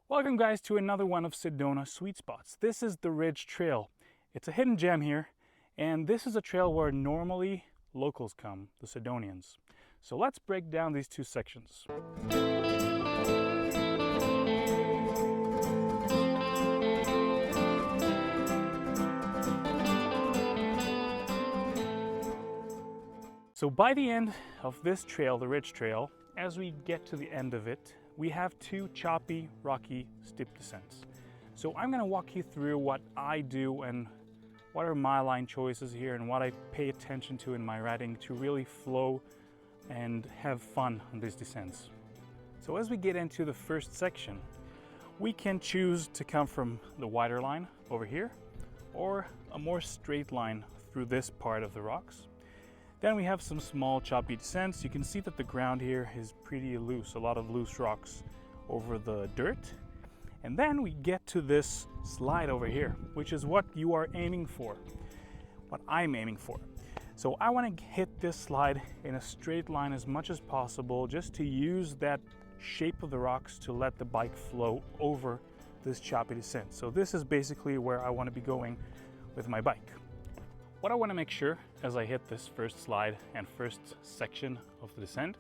Welcome guys to another one of Sedona Sweet Spots. This is the Ridge Trail. It's a hidden gem here, and this is a trail where normally locals come, the Sedonians. So let's break down these two sections. So by the end of this trail, the Ridge Trail, as we get to the end of it, we have two choppy, rocky, steep descents. So I'm going to walk you through what I do and what are my line choices here and what I pay attention to in my riding to really flow and have fun on these descents. So as we get into the first section, we can choose to come from the wider line over here or a more straight line through this part of the rocks. Then we have some small choppy descents. You can see that the ground here is pretty loose, a lot of loose rocks over the dirt. And then we get to this slide over here, which is what you are aiming for, what I'm aiming for. So I want to hit this slide in a straight line as much as possible, just to use that shape of the rocks to let the bike flow over this choppy descent. So this is basically where I want to be going with my bike. What I want to make sure as I hit this first slide and first section of the descent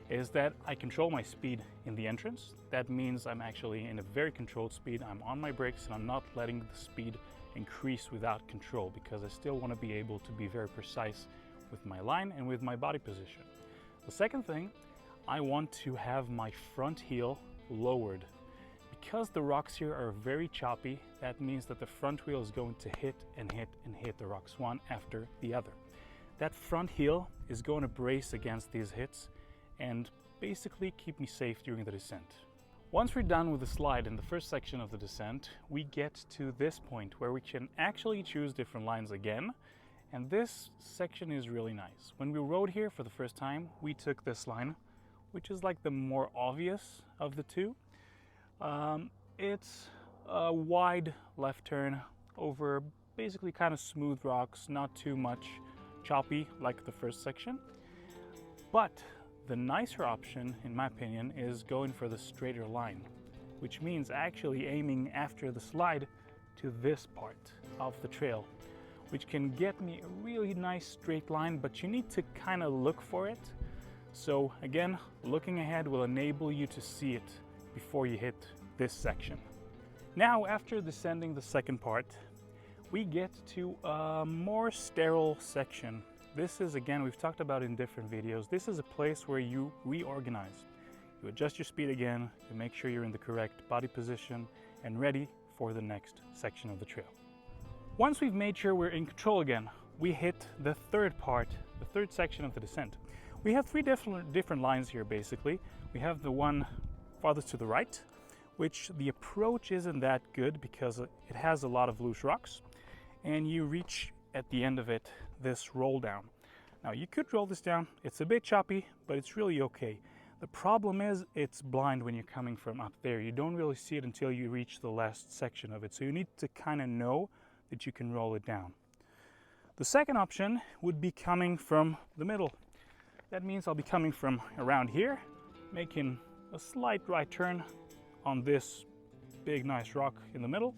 is that I control my speed in the entrance. That means I'm actually in a very controlled speed. I'm on my brakes and I'm not letting the speed increase without control, because I still want to be able to be very precise with my line and with my body position. The second thing, I want to have my front heel lowered. Because the rocks here are very choppy, that means that the front wheel is going to hit and hit and hit the rocks one after the other. That front heel is going to brace against these hits and basically keep me safe during the descent. Once we're done with the slide in the first section of the descent, we get to this point where we can actually choose different lines again. And this section is really nice. When we rode here for the first time, we took this line, which is like the more obvious of the two. It's a wide left turn over basically kind of smooth rocks, not too much choppy like the first section. But the nicer option, in my opinion, is going for the straighter line, which means actually aiming after the slide to this part of the trail, which can get me a really nice straight line, but you need to kind of look for it. So again, looking ahead will enable you to see it before you hit this section. Now, after descending the second part, we get to a more sterile section. This is, again, we've talked about in different videos, this is a place where you reorganize. You adjust your speed again to make sure you're in the correct body position and ready for the next section of the trail. Once we've made sure we're in control again, we hit the third part, the third section of the descent. We have three different lines here, basically. We have the one farthest to the right, which the approach isn't that good because it has a lot of loose rocks, and you reach at the end of it this roll down. Now you could roll this down, it's a bit choppy, but it's really okay. The problem is it's blind when you're coming from up there. You don't really see it until you reach the last section of it, so you need to kind of know that you can roll it down. The second option would be coming from the middle. That means I'll be coming from around here, making a slight right turn on this big nice rock in the middle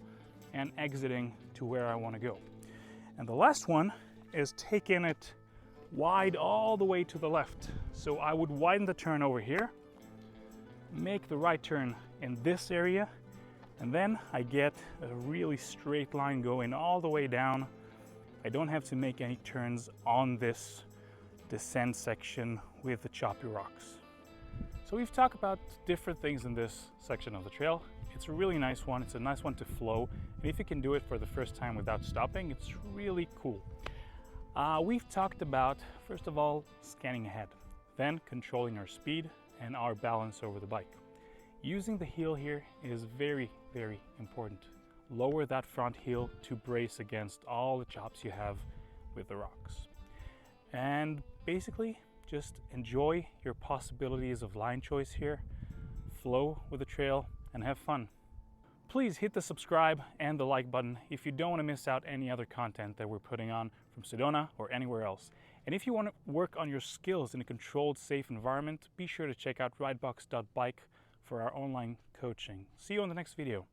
and exiting to where I want to go. And the last one is taking it wide all the way to the left. So I would widen the turn over here, make the right turn in this area, and then I get a really straight line going all the way down. I don't have to make any turns on this descent section with the choppy rocks. So we've talked about different things in this section of the trail. It's a really nice one. It's a nice one to flow. And if you can do it for the first time without stopping, it's really cool. We've talked about, first of all, scanning ahead, then controlling our speed and our balance over the bike. Using the heel here is very, very important. Lower that front heel to brace against all the chops you have with the rocks. And basically, just enjoy your possibilities of line choice here, flow with the trail, and have fun. Please hit the subscribe and the like button if you don't want to miss out any other content that we're putting on from Sedona or anywhere else. And if you want to work on your skills in a controlled, safe environment, be sure to check out Ridebox.bike for our online coaching. See you on the next video.